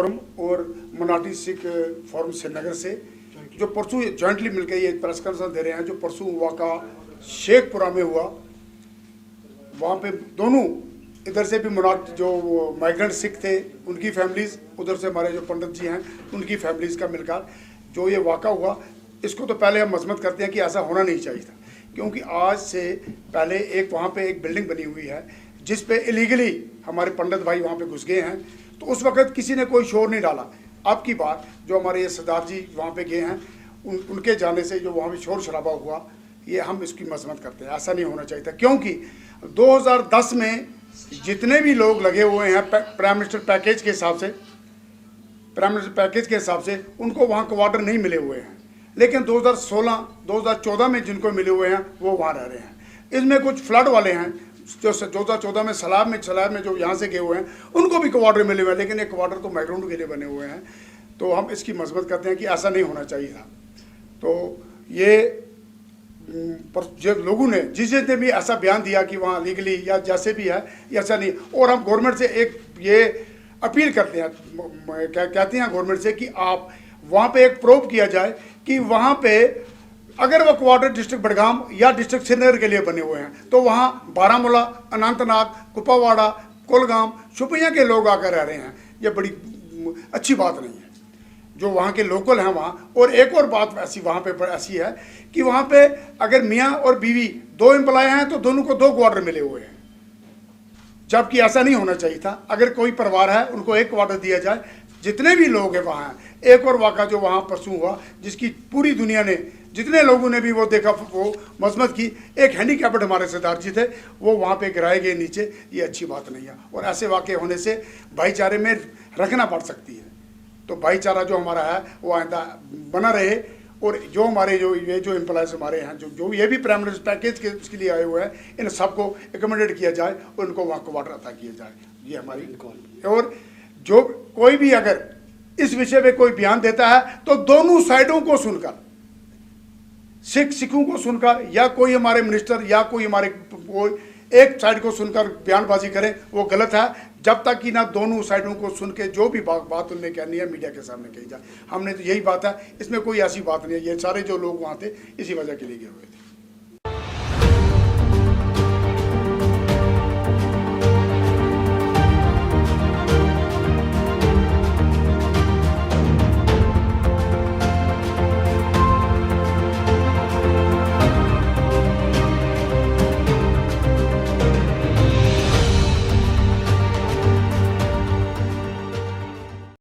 Forum और Marathi Sikh forum Srinagar से जो परसों जॉइंटली मिलकर ये प्रेस कॉन्फ्रेंस दे रहे हैं। जो परसों वाक़ा शेखपुरा में हुआ, वहाँ पे दोनों इधर से भी मराठी जो माइग्रेंट सिख थे उनकी फैमिलीज़, उधर से हमारे जो पंडित जी हैं उनकी फैमिलीज़ का मिलकर जो ये वाक़ा हुआ, इसको तो पहले हम मजम्मत करते हैं कि ऐसा होना नहीं चाहिए था। क्योंकि आज से पहले एक वहाँ पे एक बिल्डिंग बनी हुई है जिस पे इलीगली हमारे पंडित भाई वहाँ पे घुस गए हैं, तो उस वक़्त किसी ने कोई शोर नहीं डाला। अब की बात जो हमारे ये सरदार जी वहाँ पे गए हैं, उनके जाने से जो वहाँ पे शोर शराबा हुआ, ये हम इसकी मजम्मत करते हैं। ऐसा नहीं होना चाहिए था, क्योंकि 2010 में जितने भी लोग लगे हुए हैं प्राइम मिनिस्टर पैकेज के हिसाब से, प्राइम मिनिस्टर पैकेज के हिसाब से उनको वहाँ क्वार्टर नहीं मिले हुए हैं, लेकिन 2016-2014 में जिनको मिले हुए हैं वो वहाँ रह रहे हैं। इसमें कुछ फ्लड वाले हैं जो 2014 में सैलाब में जो यहाँ से गए हुए हैं उनको भी क्वार्टर मिले हुए हैं, लेकिन ये क्वार्टर तो माइग्रेंट के लिए बने हुए हैं। तो हम इसकी मजम्मत करते हैं कि ऐसा नहीं होना चाहिए था। तो ये जो लोगों ने जिसने भी ऐसा बयान दिया कि वहाँ लीगली या जैसे भी है ऐसा नहीं, और हम गवर्नमेंट से एक ये अपील करते हैं, क्या कहते हैं गवर्नमेंट से कि आप वहाँ पे एक प्रूव किया जाए कि वहाँ पे अगर वो क्वार्टर डिस्ट्रिक्ट बडगाम या डिस्ट्रिक्ट श्रीनगर के लिए बने हुए हैं तो वहाँ बारामूला, अनंतनाग, कुपवाड़ा, कुलगाम, शोपियां के लोग आकर रह रहे हैं। ये बड़ी अच्छी बात नहीं है जो वहाँ के लोकल हैं वहाँ। और एक और बात ऐसी वहाँ पे ऐसी है कि वहाँ पे अगर मियाँ और बीवी 2 एम्प्लॉय हैं तो दोनों को 2 क्वार्टर मिले हुए हैं, जबकि ऐसा नहीं होना चाहिए था। अगर कोई परिवार है उनको 1 क्वार्टर दिया जाए। जितने भी लोग हैं वहाँ, एक और वाक़ा जो वहाँ परसों हुआ जिसकी पूरी दुनिया ने, जितने लोगों ने भी वो देखा, वो मजम्मत की। एक हैंडीकैप्ड हमारे सरदार जी थे, वो वहाँ पे गिराए गए नीचे। ये अच्छी बात नहीं है, और ऐसे वाक़े होने से भाईचारे में रखना पड़ सकती है। तो भाईचारा जो हमारा है वो आइंदा बना रहे। और जो हमारे जो एम्प्लॉयज़ हमारे हैं जो ये भी प्राइम मिनिस्टर पैकेज के उसके लिए आए हुए हैं, इन सबको एकोमोडेट किया जाए और उनको वहाँ क्वार्टर अता किया जाए। ये हमारी। और जो कोई भी अगर इस विषय में कोई बयान देता है तो दोनों साइडों को सुनकर, सिखों को सुनकर, या कोई हमारे मिनिस्टर या कोई हमारे एक साइड को सुनकर बयानबाजी करें, वो गलत है। जब तक कि ना दोनों साइडों को सुन के जो भी बात उन्हें कहनी है मीडिया के सामने कही जाए। हमने तो यही बात है, इसमें कोई ऐसी बात नहीं है। ये सारे जो लोग वहाँ थे इसी वजह के लिए गए हुए थे।